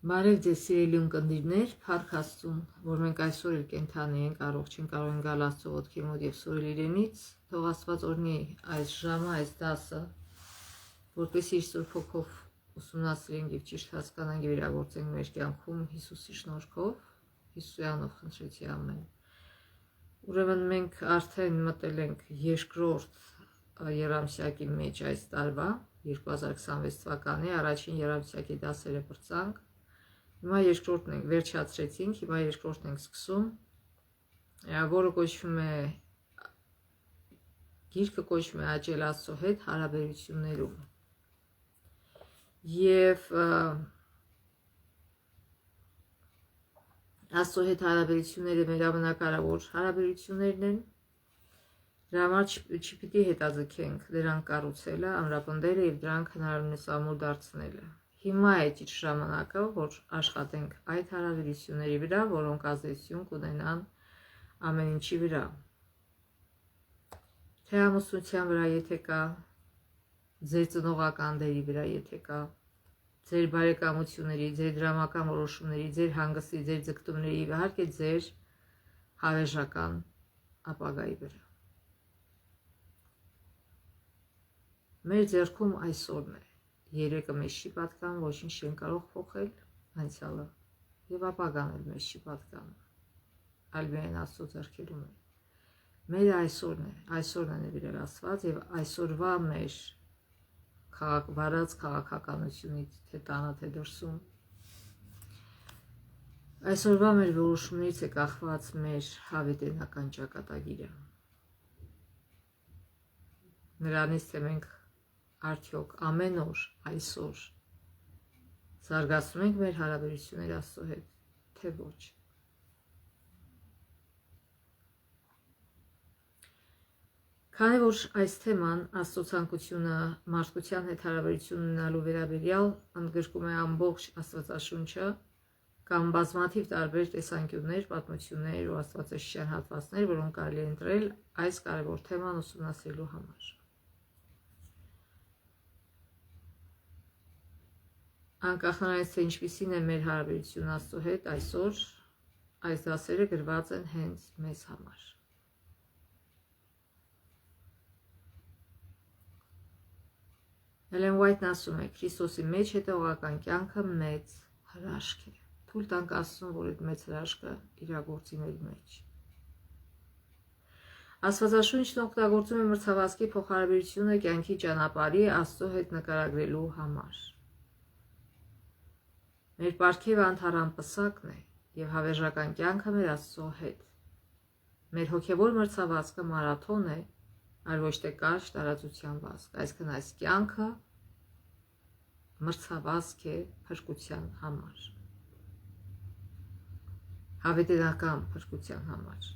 Բարև ձեզ սիրելի ունկնդիրներ, փառք Աստծուն, որ մենք այսօր էլ կենդանի ենք, առողջ ենք, կարող ենք գալ Աստծո ոտքի մոտ եւ սուրել իրենից, թող Աստված օրհնի այս ժամը, այս դասը, որպեսզի իր Սուրբ Հոգով ուսումնասիրենք եւ ճիշտ հասկանանք եւ իրագործենք մեր կյանքում Հիսուսի շնորհքով, Հիսուսի անունով խնդրեցի ամեն։ Ուրեմն մենք արդեն մտել ենք երկրորդ երամսյակի մեջ այս տարվա 2026 թվականի առաջին երամսյակի դասերը բրցանք։ Հիմա երկրորդն ենք, վերջացրեցինք, հիմա երկրորդն ենք սկսում, որը կոչվում է, գիրքը կոչվում է Աճել Աստծո հետ հարաբերություններում։ Եվ Աստծո հետ հարաբերությունները մեր ամենակարևոր հարաբերություններն են, դրա համար չպիտի հետաձգենք դրանք կառուցելը, ամրապնդելը եւ դրանք հնարավորինս ամուր դարձնելը։ Հիմա է ճիշտ ժամանակը, որ աշխատենք այդ հարաբերությունների վրա, որոնք ազդեցություն կունենան ամեն ինչի վրա։ Թե ամուսնության վրա, եթե կա, ձեր ծնողական դերի վրա, եթե կա, ձեր բարեկամությունների, ձեր դրամական որոշումների, ձեր հանգստի, ձեր ձգտումների, իհարկե ձեր հավերժական ապագայի վրա։ Մեր ձեռքում այսօրն է։ Երեկը մեզ չի պատկանում, ոչինչ չեն կարող փոխել, անցյալը եւ ապագան էլ մեզ չի պատկանում, այլ միայն Աստծո ձեռքերում է։ Մեր այսօրն է նվիրել Աստված եւ այսօրվա մեր վարած քաղաքականությունից, թե տանը, թե դրսում, այսօրվա մեր որոշումներից է կախված մեր հավիտենական ճակատագիրը։ Նրանից թե մենք արդյոք ամեն օր այսօր զարգացնում ենք մեր հարաբերությունները Աստծո հետ, թե ոչ։ Քանի որ այս թեման Աստծո ցանկությունը մարդկության հետ հարաբերություն ունենալու վերաբերյալ ընդգրկում է ամբողջ Աստվածաշունչը, կամ բազմաթիվ տարբեր տեսանկյուններ, պատմություններ ու աստվածաշրջան հատվածներ, որոնք կարելի է ընտրել այս կարևոր թեման ուսումնասիրելու համար։ Անկախ նրանից, թե ինչպիսին է մեր հարաբերությունը Աստծո հետ այսօր, այս դասերը գրված են հենց մեզ համար։ Էլեն Ուայթն ասում է, Քրիստոսի մեջ հետևողական կյանքը մեծ հրաշք է։ Թույլ տանք Աստծուն, որ այդ մեծ հրաշքը իրագործի մեր մեջ։ Աստվածաշունչն օգտագործում է մրցավազքի փոխհարաբերությունը կյանքի ճանապարհի Աստծո հետ նկարագրելու համար։ Մեր պարգևը անթառամ պսակն է եւ հավերժական կյանքը մեր Աստծո հետ։ Մեր հոգեվոր մրցավազքը մարաթոն է, այլ ոչ թե կարճ տարածության վազք, այսինքն այս կյանքը մրցավազք է փրկության համար, հավիտենական փրկության համար։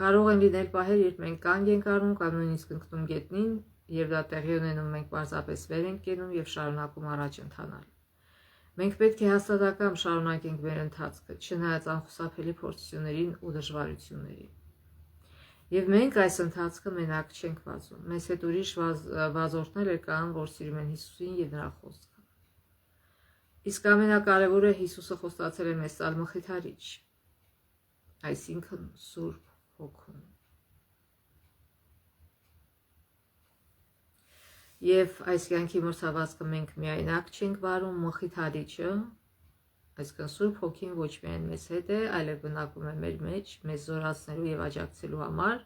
Կարող են լինել պահեր, երբ մենք կանգ ենք առնում կամ նույնիսկ ընկնում գետնին, եւ դա տեղի ունենում, մենք պարզապես վեր ենք կենում եւ շարունակում առաջ ընթանալ։ Մենք պետք է հաստատակամ շարունակենք մեր ընթացքը, չնայած անխուսափելի փորձություններին ու դժվարություններին։ Եվ մենք այս ընթացքը մենակ չենք վազում։ Մեզ հետ ուրիշ վազորդներ կան, որ սիրում են Հիսուսին եւ նրա խոսքը։ Իսկ ամենակարևորը Հիսուսը խոստացել է մեզ տալ մխիթարիչ, այսինքն Սուրբ Հոգուն։ Եվ այս կյանքի մրցավազքը մենք միայնակ չենք վարում, մխիթարիչը, այսինքն Սուրբ Հոգին ոչ միայն մեզ հետ է, այլև բնակվում է մեր մեջ, մեզ զորացնելու եւ աջակցելու համար,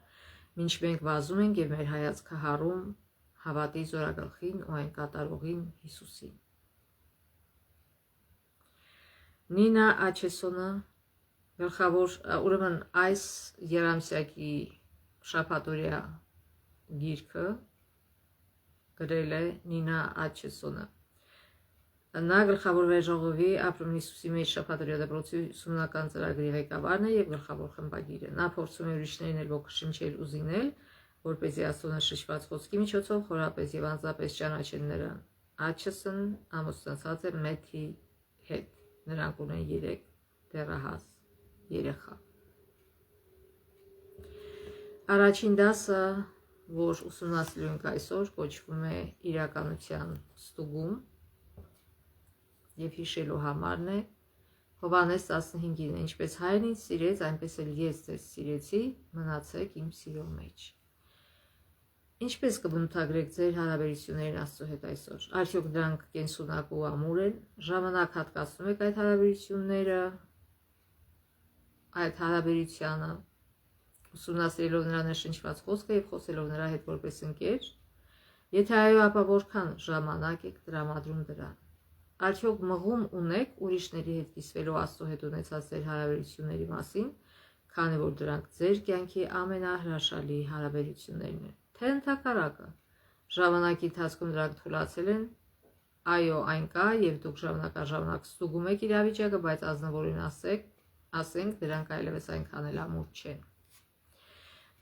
մինչ մենք վազում ենք եւ մեր հայացքը հառում հավատի զորագլխին ու այն կատարողին Հիսուսին։ Նինա Աչեսոնը գլխավոր, ուրեմն այս երամսյակի շաբաթօրյա գիրքը գրել է Նինա Աչեսոնը։ Նա գլխավոր վեժողովի ապրում Հիսուսի մեջ շաբաթօրյա դպրոցի ուսումնական ծրագրի ղեկավարն է եւ գլխավոր խմբագիրը։ Նա փորձում է ուրիշներին էլ ոգեշնչել ու զինել, որպեսզի Աստծո շշված խոսքի միջոցով խորապես եւ անձնապես ճանաչեն նրան։ Աչեսոն ամուսնացած է Մեթի հետ։ Նրանք ունեն 3 դեռահաս երեխա։ Առաջին դասը, որ ուսումնասիրում ենք այսօր, կոչվում է իրականության ստուգում եւ հիշելու համարն է Հովհաննես 15-ին, ինչպես Հայրն ինձ սիրեց, այնպես էլ ես ձեզ սիրեցի, մնացեք իմ սիրո մեջ։ Ինչպես կբնութագրեք ձեր հարաբերություններին Աստծո հետ այսօր։ Արդյոք դրանք կենսունակ ու ամուր են։ Ժամանակ հատկացնում եք այդ հարաբերությունները, այդ հարաբերությանը, ուսումնասիրելով նրա ներշնչված խոսքը եւ խոսելով նրա հետ որպես ընկեր։ Եթե այո, ապա որքան ժամանակ եք տրամադրում դրան։ Արդյոք մղում ունեք ուրիշների հետ կիսվելով Աստծո հետ ունեցած ձեր հարաբերությունների մասին, քանի որ դրանք ձեր կյանքի ամենահրաշալի հարաբերություններն են։ Թե ընդհակառակը, ժամանակի ընթացքում դրանք թուլացել են, այո, այն կա եւ դուք ժամանակաժամանակ ստուգում եք իրավիճակը, բայց ազնվորեն ասենք դրանք այլևս այնքան էլ ամուր չեն։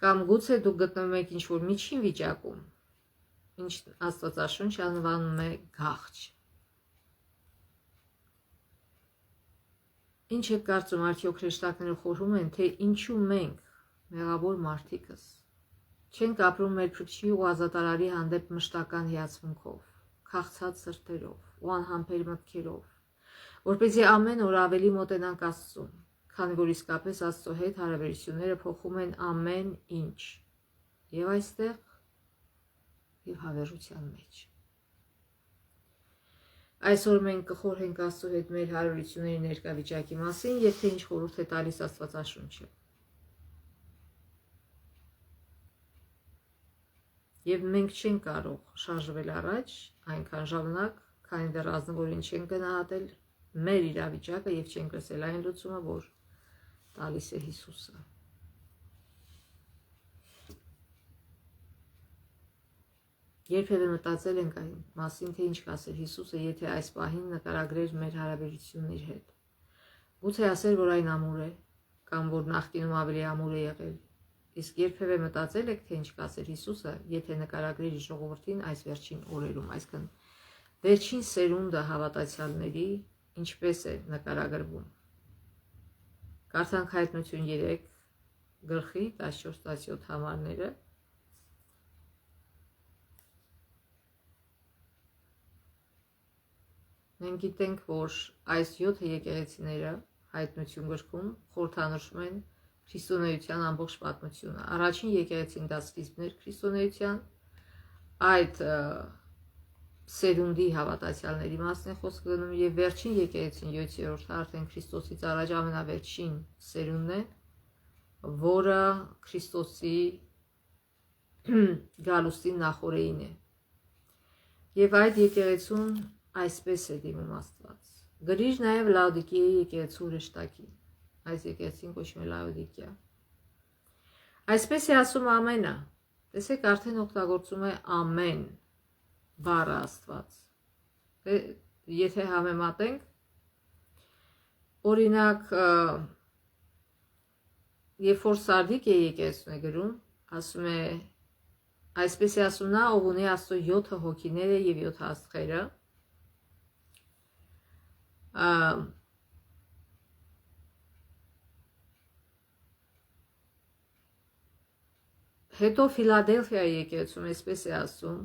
Կամ գուցե դուք գտնվում եք ինչ-որ միջին վիճակում, ինչ Աստվածաշունչը անվանում է գաղթ։ Ինչ եք կարծում, արդյոք հրեշտակները խորհում են, թե ինչու մենք, մեղավոր մարդիկս, չենք ապրում մեր Փրկչի ու ազատարարի հանդեպ մշտական հիացմունքով, քաղցած սրտերով ու անհամբեր մտքերով, որպեսզի ամեն օր ավելի մոտենանք Աստծուն, քանի որ իսկապես Աստծո հետ հարաբերությունները փոխում են ամեն ինչ, եւ այստեղ, եւ հավերժության մեջ։ Այսօր մենք կխորհենք Աստծո հետ մեր հարաբերությունների ներկա վիճակի մասին եւ թե ինչ խորհուրդ է տալիս Աստվածաշունչը։ Եվ մենք չենք կարող շարժվել առաջ այնքան ժամանակ, քանի դեռ ազնվորեն չենք գնահատել մեր իրավիճակը եւ չենք լսել այն լուծումը, որ տալիս է Հիսուսը։ Երբևէ մտածել ենք այն մասին, թե ինչ կասեր Հիսուսը, եթե այս պահին նկարագրեր մեր հարաբերությունն իր հետ։ Գուցե ասեր, որ այն ամուր է, կամ որ նախկինում ավելի ամուր է եղել։ Իսկ երբևէ մտածել եք, թե ինչ կասեր Հիսուսը, եթե նկարագրեր իր ժողովրդին այս վերջին օրերում, այսինքն վերջին սերունդը հավատացյալների ինչպես է նկարագրվում։ Կարդանք Հայտնություն 3 գլխի 14-17 համարները։ Մենք գիտենք, որ այս 7 եկեղեցիները Հայտնություն գրքում խորհրդանշում են քրիստոնեության ամբողջ պատմությունը։ Առաջին եկեղեցին դա սկիզբն էր քրիստոնեության, այդ սերունդի հավատացյալների մասին է խոսքը գնում, եւ վերջին եկեղեցին 7-րդը արդեն Քրիստոսից առաջ ամենավերջին սերունդն է, որը Քրիստոսի գալուստի նախօրեին է։ Եվ այդ եկեղեցուն այսպես է դիմում Աստված։ Գրիր նաև Լաոդիկեի եկեղեցու հրեշտակին։ Այս եկեղեցին կոչվում է Լաոդիկեա։ Այսպես է ասում ամենը։ Տեսեք, արդեն օգտագործում է ամեն բառը Աստված։ Եթե համեմատենք, օրինակ, երբ որ Սարդիկ եկեղեցուն է գրում, ասում է, այսպես է ասում նա, ով ունի Աստծո 7 հոգիները եւ 7 աստղերը, հետո Ֆիլադելֆիայի եկեղեցում այսպես է ասում,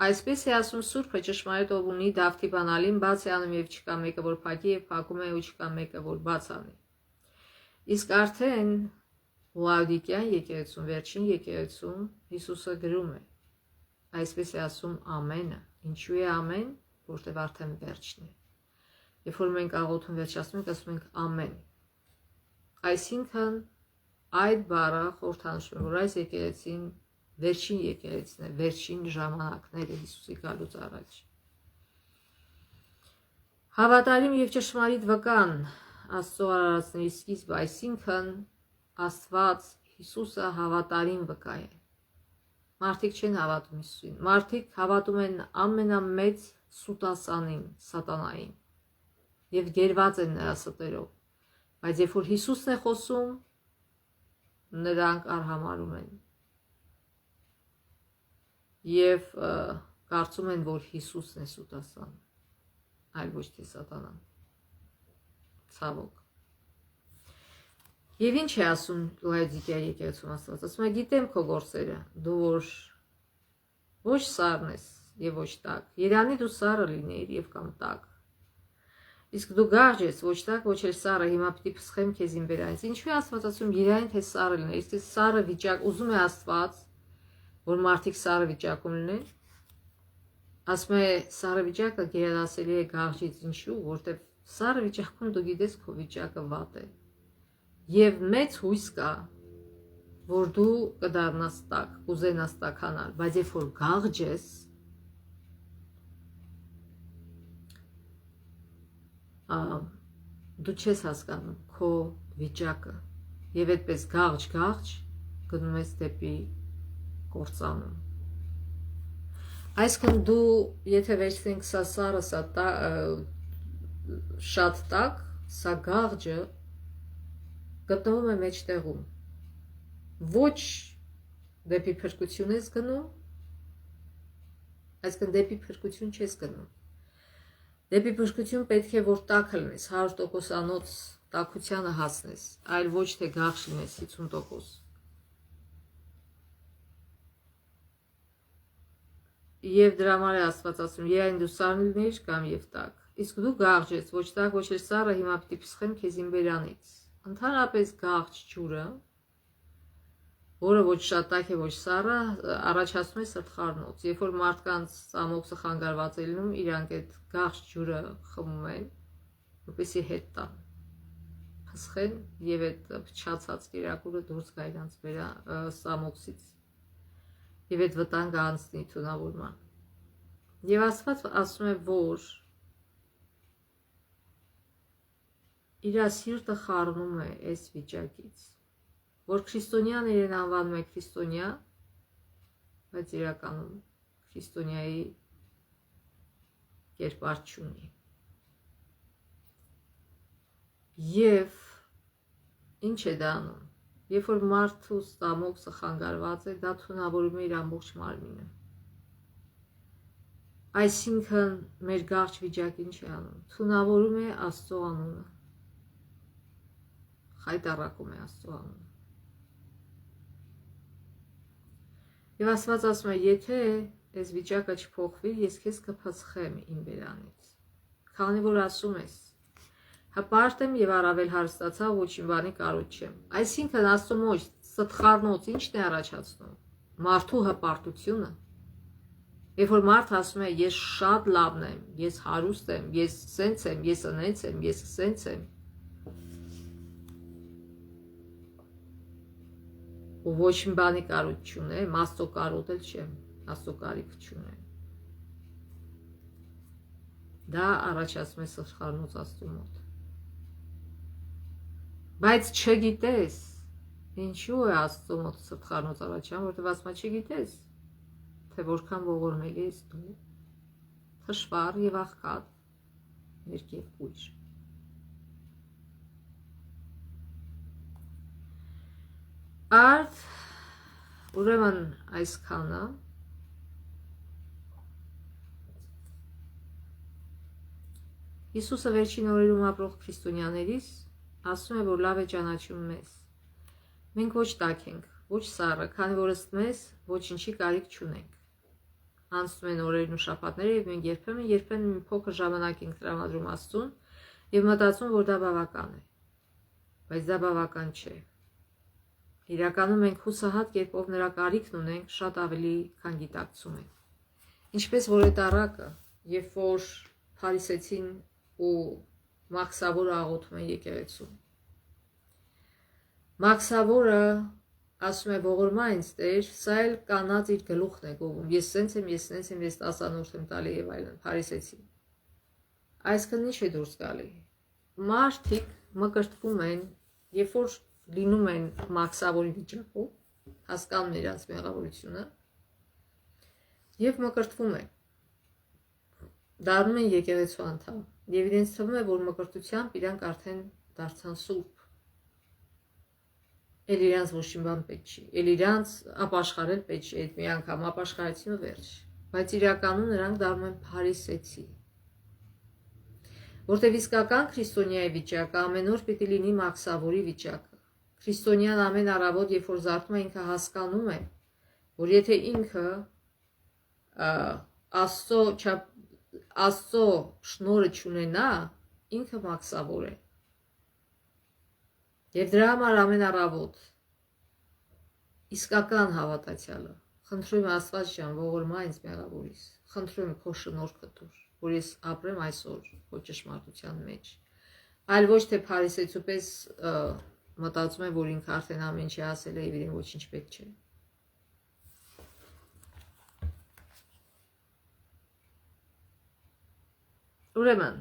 այսպես է ասում Սուրբը ճշմարիտ, ով ունի Դավթի բանալին, բաց է անում եւ չկա մեկը, որ փակի, եւ փակում է ու չկա մեկը, որ բաց անի։ Իսկ արդեն Լաոդիկեան եկեղեցում, վերջին եկեղեցում Հիսուսը գրում է, այսպես է ասում ամենը։ Ինչու է ամեն, որտեղ արդեն վերջն է։ Երբ որ մենք աղոթում վերջացնում ենք, ասում ենք ամեն։ Այսինքն այդ բառը խորհրդանշում է, որ այս եկեղեցին վերջին եկեղեցին է, վերջին ժամանակները Հիսուսի գալուց առաջ։ Հավատարիմ եւ ճշմարիտ վկան Աստծո արարածների սկիզբը, այսինքն Աստված Հիսուսը հավատարիմ վկա է։ Մարդիկ չեն հավատում Հիսուսին, մարդիկ հավատում են ամենամեծ սուտասանին, սատանային, եւ գերված են նրա ստերով, բայց երբ որ Հիսուսն է խոսում, նրանք արհամարում են եւ կարծում են, որ Հիսուսն է սուտասան, այլ ոչ թե սատանան։ Ցավոք։ Եվ ինչ է ասում Լաոդիկեայի եկեղեցում Աստված, ասում է, գիտեմ քո գործերը, դու որ ոչ սառն ես եւ ոչ տաք, երանի դու սառը լինեիր եւ կամ տաք, Իսկ դու գաղջ ես, ոչ տակ, ոչ էլ սառը, հիմա պիտի փսխեմ քեզ իմ բերանից։ Ինչու է Աստված ասում երային թե սառը լինել։ Իսկ սառը վիճակ ուզում է Աստված, որ մարդիկ սառը վիճակում լինեն։ Ասում է սառը վիճակը գերադասելի է գաղջից, ինչու, որտեվ սառը վիճակում դու գիտես քո վիճակը վատ է։ Եվ մեծ հույս կա, որ դու կդառնաս տաք, կուզենաս տաքանալ, բայց երբ որ գաղջ ես, դու չես հասկանում քո վիճակը եւ այդպես գաղջ գնում ես դեպի կործանում։ Այսինքն դու եթե վերցնենք սա սառը, սա շատ տաք, սա գաղջը գտնվում է մեջտեղում։ Ոչ դեպի փրկություն ես գնում, այսինքն դեպի փրկություն չես գնում։ Դեպի փրկություն պետք է որ տաքը լինես, 100%-անոց տաքությանը հասնես, այլ ոչ թե գաղջ լինես 50%։ Եվ դրա համար է Աստված ասում, երային դու սառն լինեիր կամ եւ տաք։ Իսկ դու գաղջ ես, ոչ տաք, ոչ էլ սառը, հիմա պիտի փսխեմ քեզ իմ բերանից։ Ընդհանրապես գաղջ ջուրը, որը ոչ շատ տաք է, ոչ սառը, առաջացնում է սրտխառնոց։ Երբ որ մարդկանց ամոքսը խանգարված է լինում, իրանք այդ գաղջ ջուրը խմում են, որպեսզի հետ տան, փսխեն եւ այդ փչացած կերակուրը դուրս գա իրանց սամոքսից եւ այդ վտանգը անցնի թունավորման։ Եվ Աստված ասում է, որ իր սիրտը խառնում է այս վիճակից, որ քրիստոնյաներն անվանում է քրիստոնյա, բայց իրականում քրիստոնյայի կերպար չունի։ Եվ ինչ է դա անում։ Երբ որ մարդու ստամոքսը խանգարված է, դա թունավորում է իր ամբողջ մարմինը։ Այսինքն մեր գաղջ վիճակին չի անում, թունավորում է Աստծո անունը, խայտառակում է Աստծո անունը։ Եվ Աստված ասում է, եթե այս վիճակը չփոխվի, ես քեզ կփսխեմ իմ բերանից, քանի որ ասում ես, հպարտ եմ եւ առավել հարստացա, ոչինչ բանի կարոտ չեմ։ Այսինքն Աստծո մոտ սրտխառնոց ի՞նչն է առաջացնում։ Մարդու հպարտությունը։ Երբ որ մարդը ասում է, ես շատ լավն եմ, ես հարուստ եմ, ես սենց եմ, ես ընենց եմ, ես սենց եմ, ու ոչինչ բանի կարոտ չունեմ, Աստծո կարոտ էլ չեմ, Աստծո կարիք չունեմ։ Դա առաջացնում է սրտխառնոց Աստծո մոտ։ Բայց չգիտես, ինչու է Աստծո մոտ սրտխառնոց առաջանում, որտեղ ասում է չգիտես, թե որքան ողորմելի ես դու, թշվառ եւ աղքատ, ներքև կույր։ Արդ ուրեմն այսքանը Հիսուսը վերջին օրերում ապրող քրիստոնյաներից ասում է, որ լավ է ճանաչում մեզ։ Մենք ոչ տաք ենք, ոչ սառը, քանի որ ըստ մեզ ոչինչի կարիք չունենք։ Անցնում են օրերն ու շաբաթները եւ մենք երբեմն մի փոքր ժամանակ ենք տրամադրում Աստծուն եւ մտածում, որ դա բավական է։ Բայց դա բավական չէ։ Իրականում մենք հուսահատ կերպով նրա կարիքն ունենք շատ ավելի, քան գիտակցում ենք։ Ինչպես որ այդ առակը, երբ որ փարիսեցին ու Մաքսավորը աղոթում են եկեղեցում։ Մաքսավորը ասում է ողորմա ինձ Տեր, սա էլ կանած իր գլուխն է գովում։ Ես սենց եմ, ես սենց եմ, ես 10 անորդ եմ տալի եւ այլն, փարիսեցին։ Այսինքն ինչ է դուրս գալի։ Մարդիկ մկրտվում են, երբ որ լինում են Մաքսավորի վիճակում, հասկանում իրենց մեղավորությունը եւ մկրտվում են։ Դառնում են եկեղեցու անդամ եւ իրենց թվում է, որ մկրտությամբ իրանք արդեն դարձան սուրբ։ Էլ իրանց ոչինչ բան պետք չի, էլ իրանց ապաշխարել պետք չի, այդ մի անգամ ապաշխարեցին ու վերջ։ Բայց իրականում նրանք դառնում են փարիսեցի։ Որտեւ իսկական քրիստոնյայի վիճակը ամեն օր պիտի լինի Մաքսավորի վիճակը։ Քրիստոնյան ամեն առավոտ, երբ որ զարթում է, ինքը հասկանում է, որ եթե ինքը Աստծո շնորհը չունենա, ինքը մաքսավոր է։ Եվ դրա համար ամենառավոտ իսկական հավատացյալը խնդրում եմ Աստված ջան, ողորմա ինձ մեղավորիս, խնդրում եմ քո շնորհքը տուր, որ ես ապրեմ այսօր քո ճշմարտության մեջ, այլ ոչ թե փարիսեցու պես մտածում եմ, որ ինքը արդեն ամեն ինչ ասել է եւ իրեն ոչինչ պետք չէ։ Ուրեմն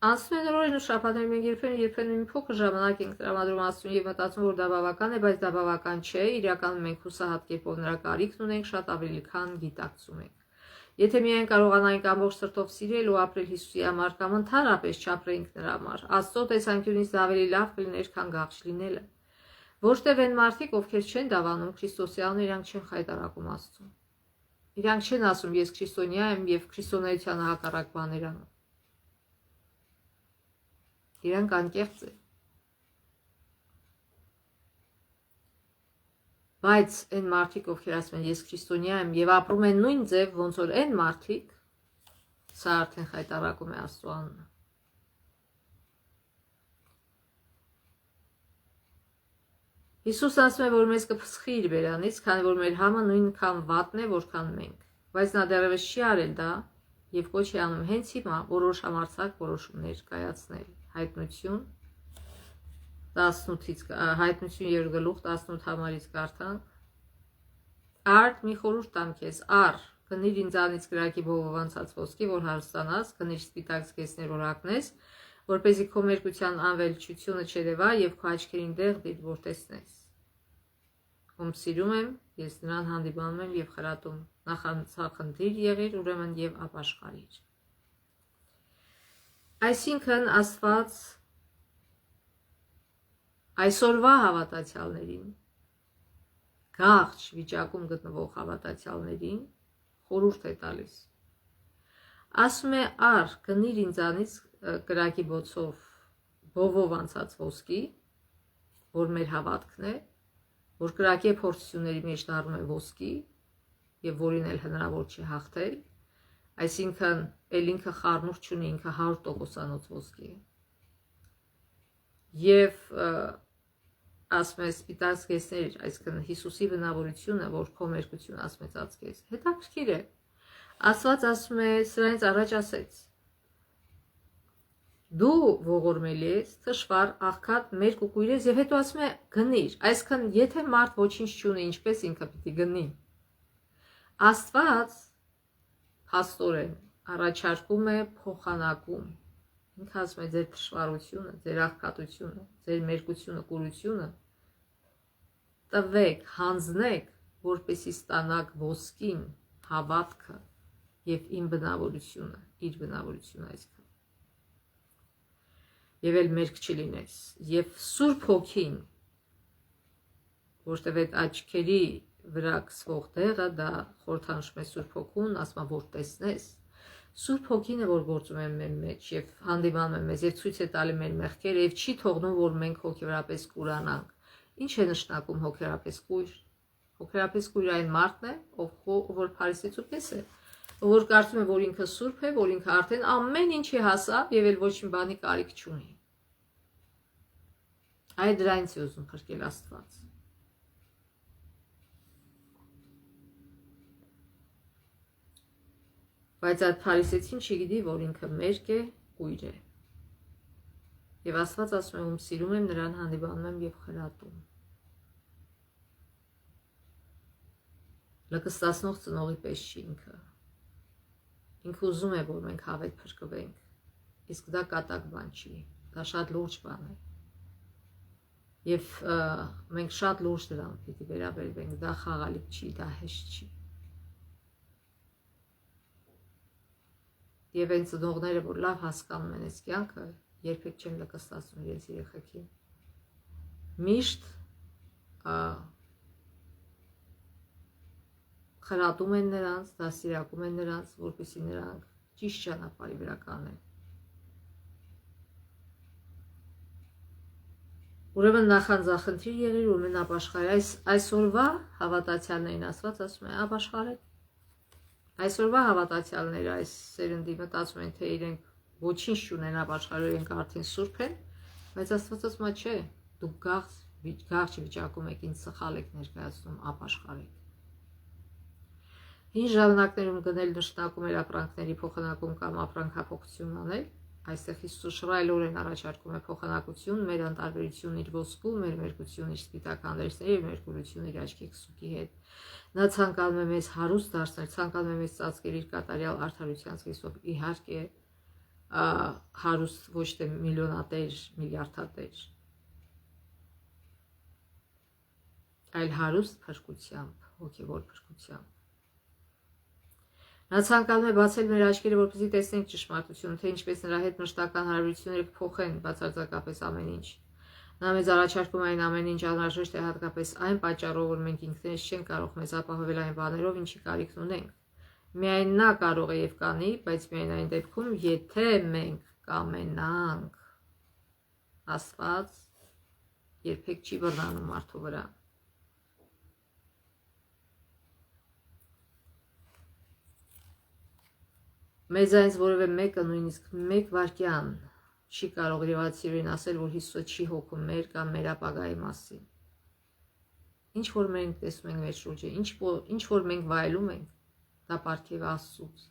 անցնում են օրերն ու շաբաթները, մենք երբեմն մի փոքր ժամանակ ենք տրամադրում Աստծուն եւ մտածում, որ դա բավական է, բայց դա բավական չէ, իրականում մենք հուսահատ կերպով նրա կարիքն ունենք, շատ ավելի քան գիտակցում ենք։ Եթե միայն կարողանայինք ամբողջ սրտով սիրել ու ապրել Հիսուսի համար կամ ընդհանրապես չապրեինք նրա համար, Աստծո տեսանկյունից դա ավելի լավ կլիներ, քան գաղջ լինելը։ Որտեւ այն մարդիկ, ովքեր չեն դավանում Քրիստոսի անունը, իրանք չեն խայտարակում Աստծուն։ Իրանք չեն ասում ես քրիստոնյա եմ եւ քրիստոնեությանը հակառակ բաներ անում։ Իրանք անկեղծ են։ Բայց այն մարդիկ, ովքեր ասում են ես քրիստոնյա եմ եւ ապրում են նույն ձև, ոնց որ այն մարդիկ, սա արդեն խայտարակում է Աստծո անունը։ Հիսուս ասում է, որ մեզ կփսխի իր բերանից, քանի որ մեր համը նույնքան վատն է, որքան մենք։ Բայց նա դեռևս չի արել դա եւ կոչ է անում հենց հիմա որոշ համարձակ որոշումներ կայացնել։ Հայտնություն 18-ից Հայտնություն 2:18 համարից կարդանք։ Արդ մի խորհուրդ տամ քեզ, առ, գնիր ինձանից կրակի բովով անցած ոսկի, որ հարստանաս, գնիր սպիտակ զգեստներ, որ հագնես, որպեսզի քո մերկության անվելչությունը չերևա եւ քո աչքերին դեղ դիր, որ տեսնես։ Ում սիրում եմ, ես նրան հանդիպանում եմ եւ խրատում, նախանցախնդիր եղիր, ուրեմն եւ ապաշխարիր։ Այսինքն Աստված այսօրվա հավատացյալներին, գաղջ վիճակում գտնվող հավատացյալներին խորհուրդ է տալիս։ Ասում է, առ, գնիր ինձանից կրակի բովով անցած ոսկի, որ մեր հավատքն է, որ կրակի փորձությունների մեջ դառնում է ոսկի եւ որին էլ հնարավոր չի հաղթել, այսինքն էլ ինքը խառնուրդ չունի, ինքը 100%-անոց ոսկի է։ Եվ ասում է սպիտակ զգեստներ, այսինքն Հիսուսի բնավորությունը, որ քո մերկությունը ասմեցած քեզ, հետաքրքիր է։ Աստված ասում է, սրանից առաջ ասեց. Դու ողորմելի ես, թշվառ, աղքատ, մերկ ու կույր ես, եւ հետո ասում է գնիր, այսինքն եթե մարդ ոչինչ չունի, ինչպես ինքը պիտի գնի։ Աստված փաստորեն առաջարկում է փոխանակում։ Ինքը ասում է ձեր թշվառությունը, ձեր աղքատությունը, ձեր մերկությունը, կուրությունը տվեք, հանձնեք, որպեսզի ստանաք ոսկին, հավատքը եւ իմ բնավորությունը, իր բնավորությունը այսքան։ Եվ էլ մերկ չլինես, եւ Սուրբ Հոգին, որտեւ այդ աչքերի վրա կսվող դեղը դա խորհրդանշում է Սուրբ Հոգուն, ասում է որ տեսնես, Սուրբ Հոգին է որ գործում է մեր մեջ եւ հանդիպանում է մեզ եւ ցույց է տալի մեր մեղքերը եւ չի թողնում որ մենք հոգեորապես կուրանանք։ Ինչ է նշանակում հոգեորապես կույր։ Հոգեորապես կույր այն մարդն է, ով որ փարիսեցու պես է, որ կարծում է որ ինքը սուրբ է, որ ինքը արդեն ամեն ինչի հասավ եւ էլ ոչ մի բանի կարիք չունի։ Այդ դրանից է ուզում փրկել Աստված։ Բայց այդ փարիսեցին չգիտի, որ ինքը մերկ է, կույր է։ Եվ Աստված ասում է, ում սիրում եմ, նրան հանդիպանում եմ եւ խրատում։ Լկստացնող ծնողի պես չի ինքը։ Ինքը ուզում է, որ մենք հավետ փրկվենք, իսկ դա կատակ բան չի, դա շատ լուրջ բան է։ Եվ մենք շատ լուրջ դրան պիտի վերաբերվենք, դա խաղալիք չի, դա հեշտ չի։ Եվ այն ծնողները, որ լավ հասկանում են այս կյանքը, երբեք չեն լկստացնում իրենց երեխեքին։ Միշտ խրատում են նրանց, դաստիարակում են նրանց, որպեսզի նրանք ճիշտ ճանապարհի վրա կանեն։ Ուրեմն նախանձախնդիր եղիր, ուրեմն ապաշխարի։ Այսօրվա հավատացյալներին Աստված ասում է ապաշխարեք։ Այսօրվա հավատացյալները այս սերնդի մտածում են, թե իրենք ոչինչ չունեն ապաշխարել են արդեն սուրբ են, բայց Աստված ասում է չէ, դուք գաղջ վիճակում եք ինձ սխալ եք ներկայացնում, ապաշխարեք։ Հին ժամանակներում գնել նշանակում էր ապրանքների փոխանակում կամ ապրանքափոխություն անել, այստեղ Հիսուսը շռայլորեն առաջարկում է փոխանակություն, մեր անտարբերությունն իր ոսկու, մեր մերկությունն իր սպիտակ հանդերձների եւ մերկուրությունն իր աչքի քսուկի հետ։ Նա ցանկանում է մեզ հարուստ դարձնել, ցանկանում է մեզ ծածկել իր կատարյալ արդարության ցույցով, իհարկե հարուստ ոչ թե միլիոնատեր, միլիարդատեր, այլ հարուստ փրկությամբ, հոգևոր փրկությամբ։ Նա ցանկանում է բացել մեր աչքերը, որպեսզի տեսնենք ճշմարտությունը, թե ինչպես նրա հետ մշտական հարաբերությունները կփոխեն բացարձակապես ամեն ինչ։ Նա մեզ առաջարկում է այն ամեն ինչ անհրաժեշտ է հատկապես այն պատճառով, որ մենք ինքներս չենք կարող մեզ ապահովել այն բաներով, ինչի կարիքն ունենք։ Միայն նա կարող է եւ կանի, բայց միայն այն դեպքում, եթե մենք կամենանք։ Աստված երբեք չի բռնանում մարդու վրա։ Մեզ այնց որևէ մեկը նույնիսկ մեկ վայրկյան չի կարող իրավացիորեն ասել, որ Հիսուսը չի հոգում մեր կամ մեր ապագայի մասին։ Ինչ որ մենք տեսնում ենք մեր շուրջը, ինչ որ մենք վայելում ենք, դա պարգև է Աստծուց։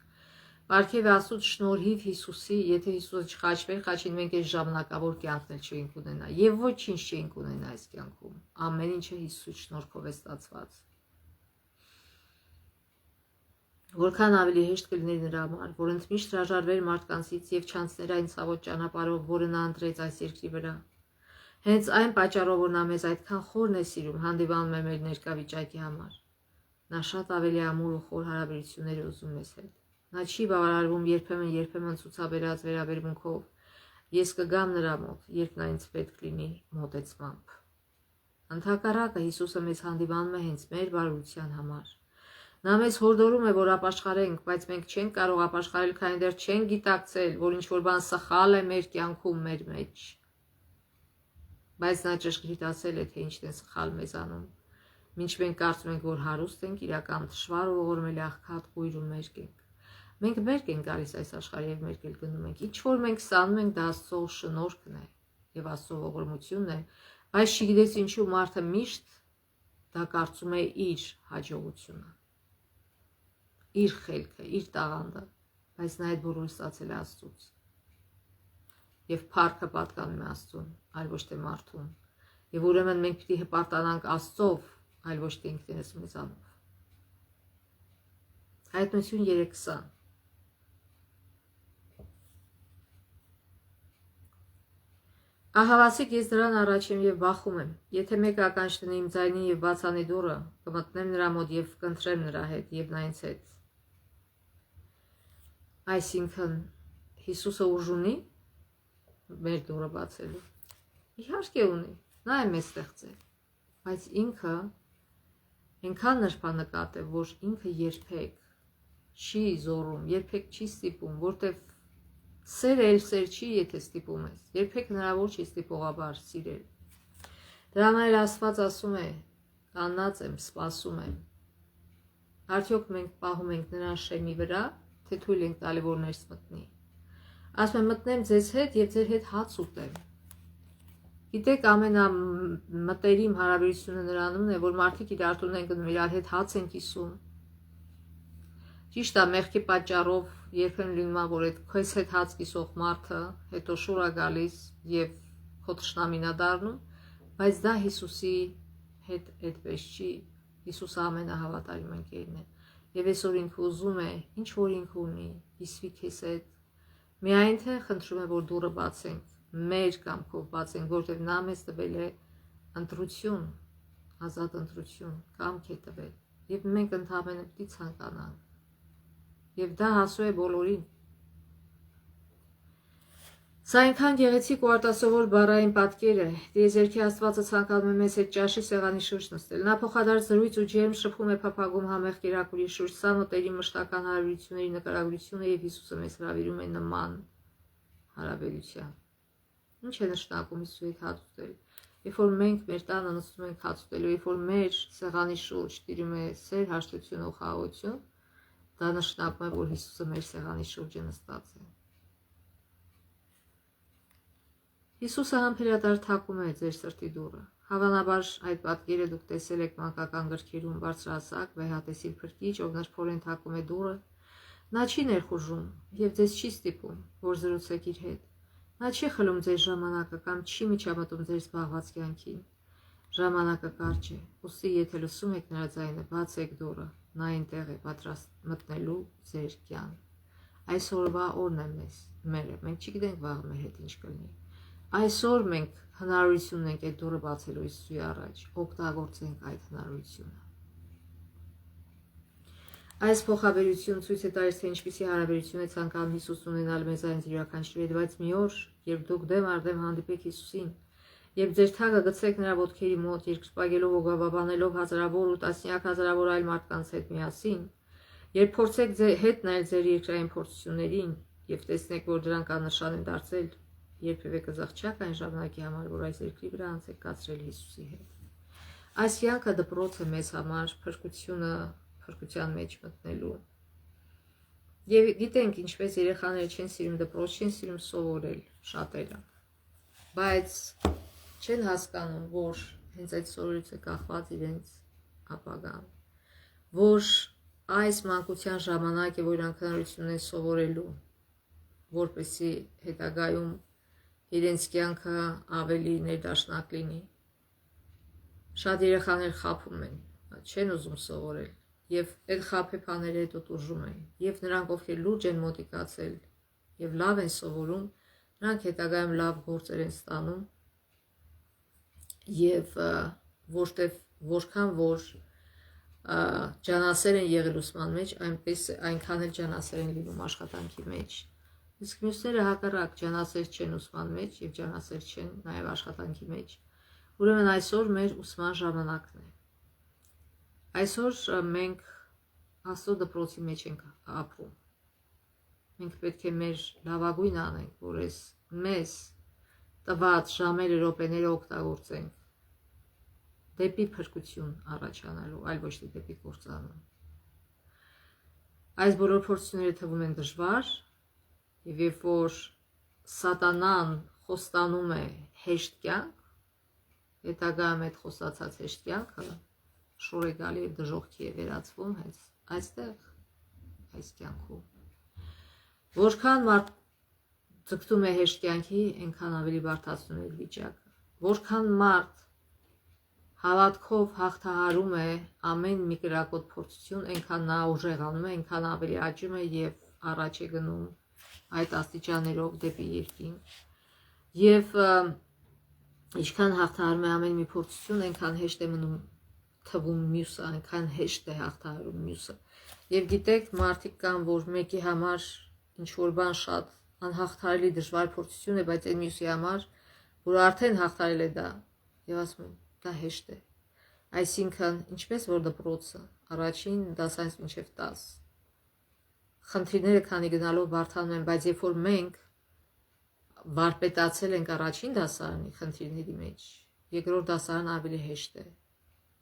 Պարգև է Աստծուց շնորհիվ Հիսուսի, եթե Հիսուսը չխաչվեր, խաչին մենք այս ժամանակավոր կյանքն էլ չէինք ունենա եւ ոչինչ չէինք ունենա այս կյանքում։ Ամեն ինչը Հիսուսի շնորհքով է ստացված։ Որքան ավելի հեշտ կլիներ նրա համար, որ ընդմիշտ հրաժարվեր մարդկանցից եւ չանցներ այն ցավոտ ճանապարհով, որը նա ընտրեց այս երկրի վրա։ Հենց այն պատճառով, որ նա մեզ այդքան խորն է սիրում, հանդիպանում է մեր ներկա վիճակի համար։ Նա շատ ավելի ամուր ու խոր հարաբերություններ է ուզում մեզ հետ։ Նա չի բավարարվում երբեմն ցուցաբերած վերաբերմունքով։ Ես կգամ նրա մոտ, երբ նա ինձ պետք լինի մոտեցմամբ։ Ընդհակառակը Հիսուսը մեզ հանդիպանում է հենց մեր բարության համար։ Նա մեզ հորդորում է, որ ապաշխարենք, բայց մենք չենք կարող ապաշխարել, քանի դեռ չենք գիտակցել, որ ինչ-որ բան սխալ է մեր կյանքում, մեր մեջ։ Բայց նա ճշգրիտ ասել է, թե ինչն է սխալ մեզանում։ Մինչ մենք կարծում ենք, որ հարուստ ենք, իրական թշվառ ու ողորմելի աղքատ կույր ու մերկ ենք։ Մենք մերկ ենք գալիս այս աշխարհի եւ մերկ էլ գնում ենք։ Ինչ որ մենք ստանում ենք, դա Աստծո շնորհքն է եւ Աստծո ողորմությունն է, բայց չգիտես ինչու մարդը միշտ դա կարծում է իր հաջողությունը, իր խելքը, իր տաղանդը, բայց նա այդ բոլորը ստացել է Աստծուց։ Եվ փառքը պատկանում է Աստծուն, այլ ոչ թե մարդուն։ Եվ ուրեմն մենք պիտի հպարտանանք Աստծով, այլ ոչ թե ինքներս մեզանով։ Հայտնություն 3:20 Ահավասիկ ես դրան առաջ եմ եւ բախում եմ։ Եթե մեկը ականջ դնի իմ ձայնին եւ բացանի դուռը, կմտնեմ նրա մոտ եւ կընտրեմ նրա հետ եւ նա ինձ հետ։ Այսինքն Հիսուսը ուժ ունի մեր դուռը բացելու։ Իհարկե ունի, նա է մեզ ստեղծել, բայց ինքը այնքան նրբանկատ է, որ ինքը երբեք չի զոռում, երբեք չի ստիպում, որտեվ սերը էլ սեր չի, եթե ստիպում ես, երբեք հնարավոր չի ստիպողաբար սիրել։ Դրա համար Աստված ասում է, կանած եմ, սպասում եմ։ Արդյոք մենք պահում ենք նրան շեմի վրա, թե թույլ ենք տալի, որ ներս մտնի։ Ասում եմ, մտնեմ ձեզ հետ եւ ձեր հետ հաց ուտեմ։ Գիտեք, ամենամտերիմ հարաբերությունը նրանումն է, որ մարդիկ իրար տուն են գնում, իրար հետ հաց են կիսում։ Ճիշտ է, մեղքի պատճառով երբեմն լինում է, որ այդ քեզ հետ հաց կիսող մարդը հետո շուռ է գալիս եւ քո թշնամին է դառնում, բայց դա Հիսուսի հետ այդպես չի։ Հիսուսը ամենահավատարիմ ընկերն է։ Եվ այսօր ինքը ուզում է, ինչ որ ինքը ունի, իսվի քեզ հետ։ Միայն թե խնդրում է, որ դուռը բացենք, մեր կամքով բացենք, որտեղ նա մեզ տվել է ընտրություն, ազատ ընտրություն, կամք է տվել, եւ մենք ընդհանրապես պիտի ցանկանանք։ Եվ դա հասու է բոլորին։ Սա այնքան գեղեցիկ ու արտասովոր բառային պատկեր է։ Տիեզերքի Աստվածը ցանկանում է մեզ հետ ճաշի սեղանի շուրջ նստել։ Նա փոխադարձ զրույց ու ջերմ շփում է փափագում համեղ կերակուրի շուրջ։ Սա մտերի մշտական հարաբերությունների նկարագրություն է, եւ Հիսուսը մեզ հրավիրում է նման հարաբերության։ Ինչ է նշանակում Հիսուսի հետ հաց ուտել։ Երբ որ մենք մեր տանը նստում ենք հաց ուտելու, երբ որ մեր սեղանի շուրջ տիրում է սեր, հաշտություն ու խաղաղություն, դա նշանակում է, որ Հիսուսը մեր սեղանի շուրջը նստած է։ Հիսուսը համբերատար թակում է ձեր սրտի դուռը։ Հավանաբար այդ պատկերը դուք տեսել եք մանկական գրքերում բարձրահասակ վեհատեսիլ փրկիչ, ով նրբորեն թակում է դուռը։ Նա չի ներխուժում եւ ձեզ չի ստիպում, որ զրուցեք իր հետ։ Նա չի խլում ձեր ժամանակը կամ չի միջամտում ձեր զբաղված կյանքին։ Ժամանակը կարճ է, ուստի եթե լսում եք նրա ձայնը, բացեք դուռը, նա այնտեղ է պատրաստ մտնելու ձեր կյանք։ Այսօրվա օրն է մերը, մենք չգիտենք վաղը մեր հետ ինչ կլինի։ Այսօր մենք հնարավորություն ունենք այդ դուռը բացելու Հիսուսի առաջ, օգտագործենք այդ հնարավորությունը։ Այս փոխաբերությունը ցույց է տալիս, թե ինչպիսի հարաբերություն է ցանկանում Հիսուսն ունենալ մեզ այն յուրաքանչյուրի հետ, բայց մի օր, երբ դուք դեմ առ դեմ հանդիպեք Հիսուսին, երբ ձեր թագը գցեք նրա ոտքերի մոտ, երկրպագելով ու գավաբանելով հազարավոր ու տասնյակ հազարավոր այլ մարդկանց հետ միասին, երբ փորձեք հետ նայել ձեր երկրային փորձություններին եւ տեսնեք, որ դրանք աննշան են դարձել, երբևէ կզղջաք այն ժամանակի համար, որ այս երկրի վրա անց եք կացրել Հիսուսի հետ։ Այս կյանքը դպրոց է մեզ համար փրկության մեջ մտնելու։ Եվ գիտենք, ինչպես երեխաները չեն սիրում դպրոց, չեն սիրում սովորել շատերը, բայց չեն հասկանում, որ հենց այդ սովորից է կախված իրենց ապագան, որ այս մանկության ժամանակ է, որ իրանք հնարավորություն ունեն սովորելու, որպեսզի հետագայում իրենց կյանքը ավելի ներդաշնակ լինի։ Շատ երեխաներ խաբում են, չեն ուզում սովորել եւ այդ խաբեբաները հետո տուժում են, եւ նրանք, ովքեր լուրջ են մոտիկացել եւ լավ են սովորում, նրանք հետագայում լավ գործեր են ստանում եւ որքան որ ջանասեր են եղել ուսման մեջ, այնքան էլ ջանասեր են լինում աշխատանքի մեջ։ Իսկ մյուսները հակառակ ջանասեր չեն ուսման մեջ եւ ջանասեր չեն նաեւ աշխատանքի մեջ։ Ուրեմն այսօր մեր ուսման ժամանակն է։ Այսօր մենք Աստծո դպրոցի մեջ ենք ապրում։ Մենք պետք է մեր լավագույնը անենք, որ մեզ տված ժամերը, րոպեները օգտագործենք դեպի փրկություն առաջանալու, այլ ոչ թե դեպի կործանում։ Այս բոլոր փորձությունները թվում են դժվար, եւ երբ որ սատանան խոստանում է հեշտ կյանք, հետագայում այդ խոստացած հեշտ կյանքը շոր է գալի եւ դժոխքի է վերածվում հենց այստեղ, այս կյանքում։ Որքան մարդ ձգտում է հեշտ կյանքի, այնքան ավելի բարդացնում է վիճակը։ Որքան մարդ հավատքով հաղթահարում է ամեն մի կրակոտ փորձություն, այնքան նա ուժեղանում է, այնքան ավելի աճում է եւ առաջ է գնում այդ աստիճաններով դեպի երկինք։ Եվ ինչքան հաղթահարում է ամեն մի փորձություն, այնքան հեշտ է մնում թվում մյուսը, այնքան հեշտ է հաղթահարում մյուսը։ Եվ գիտեք, մարդիկ կան, որ մեկի համար ինչ որ բան շատ անհաղթահարելի դժվար փորձություն է, բայց այն մյուսի համար, որ արդեն հաղթահարել է դա, եւ ասում են, դա հեշտ է։ Այսինքն, ինչպես որ դպրոցը առաջին դասարանից մինչև 10 խնդիրները քանի գնալով բարդանում են, բայց երբ որ մենք վարպետացել ենք առաջին դասարանի խնդիրների մեջ, երկրորդ դասարանը ավելի հեշտ է։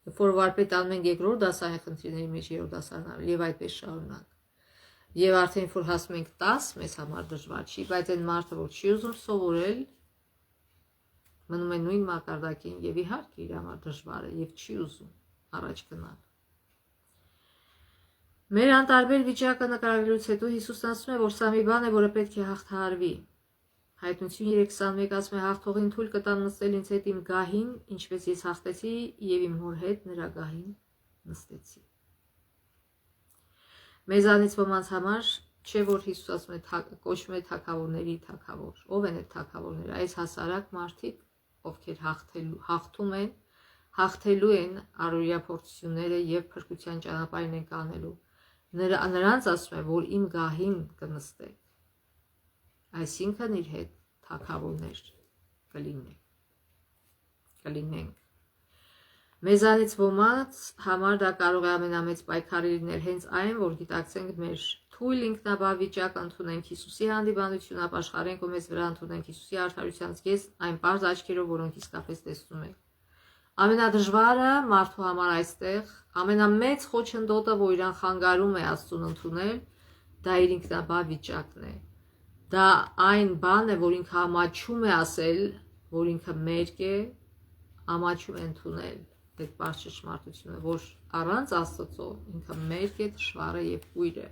Երբ որ վարպետանում ենք երկրորդ դասարանի խնդիրների մեջ, երրորդ դասարանը եւ այդպես շարունակ։ Եվ արդեն որ հասնում ենք 10, մեզ համար դժվար չի, բայց այն մարդը, որ չի ուզում սովորել, մնում է նույն մակարդակին եւ իհարկե իր համար դժվար է եւ չի ուզում առաջ գնալ։ Մեր անտարբեր վիճակը նկարագրելուց հետո Հիսուսն ասում է, որ սա մի բան է, որը պետք է հաղթահարվի։ Հայտնություն 3:21 ասում է, հաղթողին թույլ կտամ նստել ինձ հետ իմ գահին, ինչպես ես հաղթեցի եւ իմ հոր հետ նրա գահին նստեցի։ Մեզանից ոմանց համար չէ, որ Հիսուս ասում է կոչվում է թագավորների թագավոր։ Ով են այդ թագավորները։ Այս հասարակ մարդիկ, ովքեր հաղթում են, հաղթելու են առօրյա փորձությունները եւ փրկության ճանապարհին են կանելու։ Նրանց ասում է, որ իմ գահին կնստեք։ Այսինքն իր հետ թագավորներ կլինենք։ Մեզանից ոմանց համար դա կարող է ամենամեծ պայքարը լինել հենց այն, որ գիտակցենք մեր թույլ ինքնաբավ վիճակը, ընդունենք Հիսուսի հանդիպանությունը, ապաշխարենք ու մեզ վրա ընդունենք Հիսուսի արդարության զգեստ այն պարզ աչքերով, որոնք իսկապես տեսնում ենք։ Ամենադժվարը մարդու համար այստեղ, ամենամեծ խոչընդոտը, որ իրան խանգարում է Աստծուն ընդունել, դա իր ինքնաբավ վիճակն է։ Դա այն բանն է, որ ինքը համաչում է ասել, որ ինքը մերկ է, ամաչում են ընդունել այդ բարձ ճշմարտությունը, որ առանց Աստծո ինքը մերկ է, դժվար է եւ կույր է,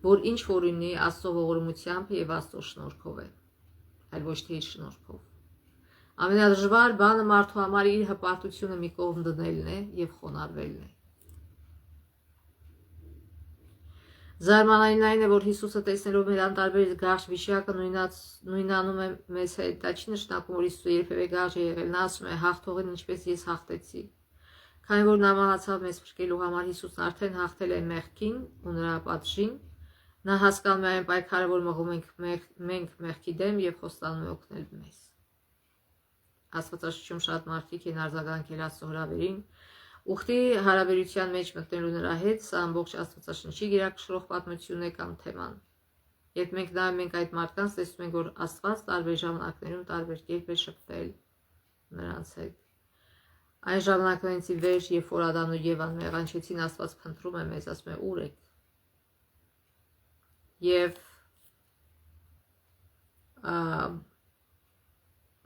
որ ինչ որ ունի Աստծո ողորմությամբ եւ Աստծո շնորհքով է, այլ ոչ թե իր շնորհքով։ Ամենադժվար բանը մարդու համար իր հպարտությունը մի կողմ դնելն է եւ խոնարհվելն է։ Զարմանալին այն է, որ Հիսուսը տեսնելով մեր անտարբեր գարշ վիշակը նույնանում է մեզ հետ, դա չի նշանակում, որ Հիսուսը երբևէ գարշ է եղել, նա ասում է հաղթողին ինչպես ես հաղթեցի։ Քանի որ նա մահացավ մեզ փրկելու համար, Հիսուսն արդեն հաղթել է մեղքին ու նրա պատժին, նա հասկանում է այն պայքարը, որ մղում մենք մեղքի դեմ եւ խոստանում է օգնել մեզ։ Աստվածաշնչում շատ մարդիկ են արձագանքել Աստծո հրավերին, ուխտի հարաբերության մեջ մտնելու նրա հետ, սա ամբողջ Աստվածաշնչի գերակշռող պատմությունն է կամ թեման։ Երբ մենք նայում ենք այդ մարդկանց, տեսնում ենք, որ Աստված տարբեր ժամանակներում տարբեր կերպ է շփվել նրանց հետ։ Այն ժամանակներից ի վեր, երբ որ Ադամն ու Եվան մեղանչեցին, Աստված փնտրում է մեզ, ասում է՝ ուր եք։ Եվ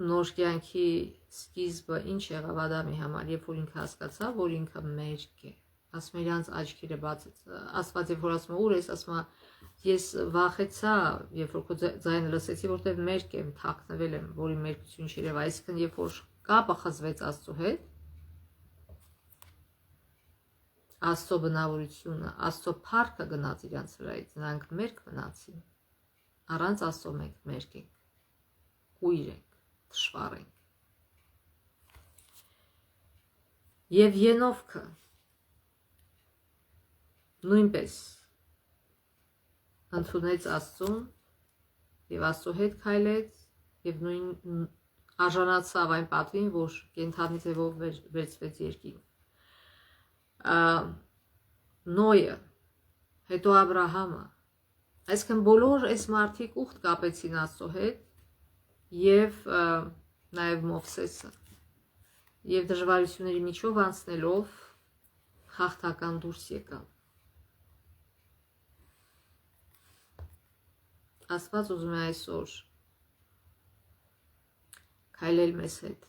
նոր կյանքի սկիզբը ինչ եղավ Ադամի համար, երբ որ ինքը հասկացավ, որ ինքը մերկ է, ասում է իրանց աչքերը բացեց, Աստված երբ որ ասում է ուր ես, ասում է ես վախեցա, երբ որ քո ձայնը լսեցի, որտեղ մերկ եմ, թաքնվել եմ, որի մերկություն չերև, այսինքն երբ որ կապը խզվեց Աստծո հետ, Աստծո բնավորությունը, Աստծո փառքը գնաց իրանց վրայից, նրանք մերկ մնացին, առանց Աստծո մենք մերկ ենք, կույր ենք, դժվար ենք։ Եվ Ենովքը նույնպես ընդունեց Աստծուն եւ Աստծո հետ քայլեց եւ նույն արժանացավ այն պատվին, որ կենդանի ձևով վերցվեց երկինք։ Նոյը, հետո Աբրահամը, այսինքն բոլոր այս մարդիկ ուխտ կապեցին Աստծո հետ եւ նաեւ Մովսեսը եւ դժվարությունների միջով անցնելով հաղթական դուրս եկան։ Աստված ուզում է այսօր քայլել մեզ հետ։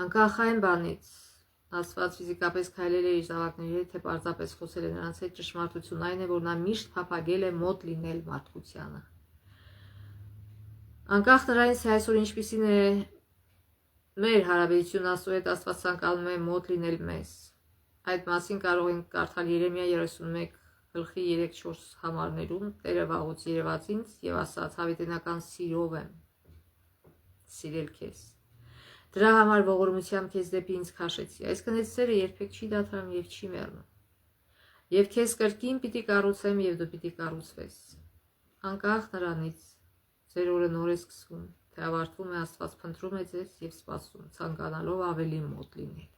Անկախ այն բանից, Աստված ֆիզիկապես քայլել է իր զավակների հետ, թե պարզապես խոսել է նրանց հետ, ճշմարտությունն այն է, որ նա միշտ փափագել է մոտ լինել մարդկությանը։ Անկախ նրանից, թե այսօր ինչպիսին է մեր հարաբերությունը Աստծո հետ, Աստված ցանկանում է մոտ լինել մեզ։ Այդ մասին կարող ենք կարդալ Երեմիա 31:3-4 համարներում, Տերը վաղուց երևաց ինձ եւ ասաց. հավիտենական սիրով եմ սիրել քեզ։ Դրա համար ողորմությամբ քեզ դեպի ինձ քաշեցի։ Այսինքն այս սերը երբեք չի դադարում եւ չի մեռնում։ Եվ քեզ կրկին պիտի կառուցեմ եւ դու պիտի կառուցվես։ Անկախ նրանից ձեր օրը նոր է սկսվում, թե ավարտվում է, Աստված փնտրում է ձեզ եւ սպասում, ցանկանալով ավելի մոտ լինել։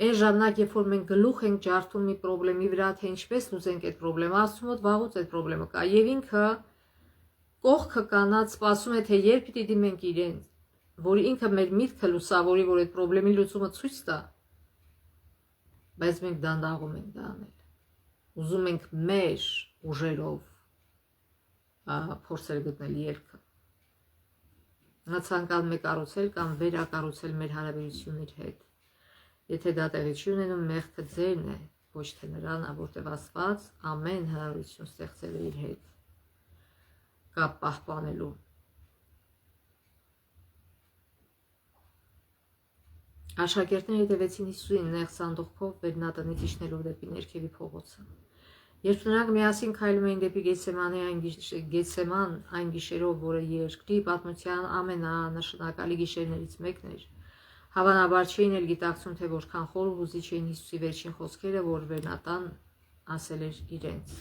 Այն ժամանակ, երբ որ մենք գլուխ ենք ջարդում մի խնդրի վրա, թե ինչպես լուծենք այդ խնդրը, Աստծո մոտ վաղուց այդ խնդրը կա եւ ինքը կողքը կանած սպասում է, թե երբ պիտի դիմենք իրեն, որ ինքը մեր միտքը լուսավորի, որ այդ խնդրի լուծումը ցույց տա, բայց մենք դանդաղում ենք դա անել։ Ուզում ենք մեր ուժերով փորձել գտնել ելքը։ Նա ցանկանում է կառուցել կամ վերակառուցել մեր հարաբերությունների հետ։ Եթե դա տեղի չի ունենում, մեղքը ձերն է, ոչ թե նրան, որտեղ Աստված ամեն հնարավորություն ստեղծել է իր հետ կապ պահպանելու։ Աշակերտները հետևեցին Հիսուսին նեղ սանդուղքով վերնատնից իջնելով դեպի ներքևի փողոցը։ Երբ նրանք միասին քայլում էին դեպի Գեթսեման այն գիշերով, որը երկրի պատմության ամենանշանակալի գիշերներից մեկն էր, հավանաբար չէին էլ գիտակցում, թե որքան խոր ու հուզիչ էին Հիսուսի վերջին խոսքերը, որ վերնատան ասել էր իրենց։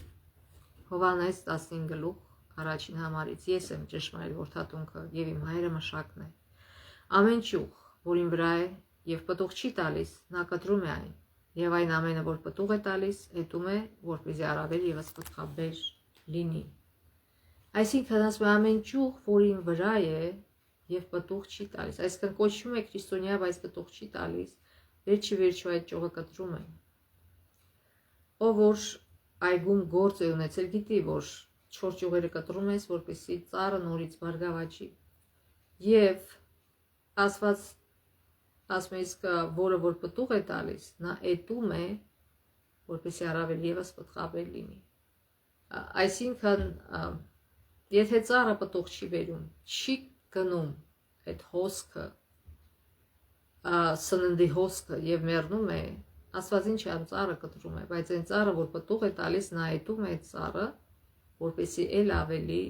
Հովհաննես 15 առաջին համարից. Ես եմ ճշմարիտ որդատունքը եւ իմ հայրը մշակն է։ Ամեն ճյուղ, որին վրա է եւ պտուղ չի տալիս, նա կտրում է այն, եւ այն ամենը, որ պտուղ է տալիս, հետում է, որպեսզի առավել եւս պտղաբեր լինի։ Այսինքն ասում է ամեն ճյուղ, որին վրա է եւ պտուղ չի տալիս, այսինքն կոչվում է քրիստոնյա, բայց պտուղ չի տալիս, վերջի վերջո այդ ճյուղը կտրում է։ Ով որ այգում գործ է ունեցել, գիտի, որ 4 ճյուղերը կտրում ես, որպեսզի ծառը նորից բարգավաճի։ Եվ Աստված ասում է, իսկ որը որ պտուղ է տալիս, նա էտում է, որպեսզի առավել ևս պտղաբեր լինի։ Այսինքն, եթե ծառը պտուղ չի բերում, չի գնում այդ հոսքը, սննդի հոսքը եւ մեռնում է, Աստված ինչ անում, ծառը կտրում է, բայց այն ծառը, որ պտուղ է տալիս, նա էտում է այդ ծառը, որպեսզի ել ավելի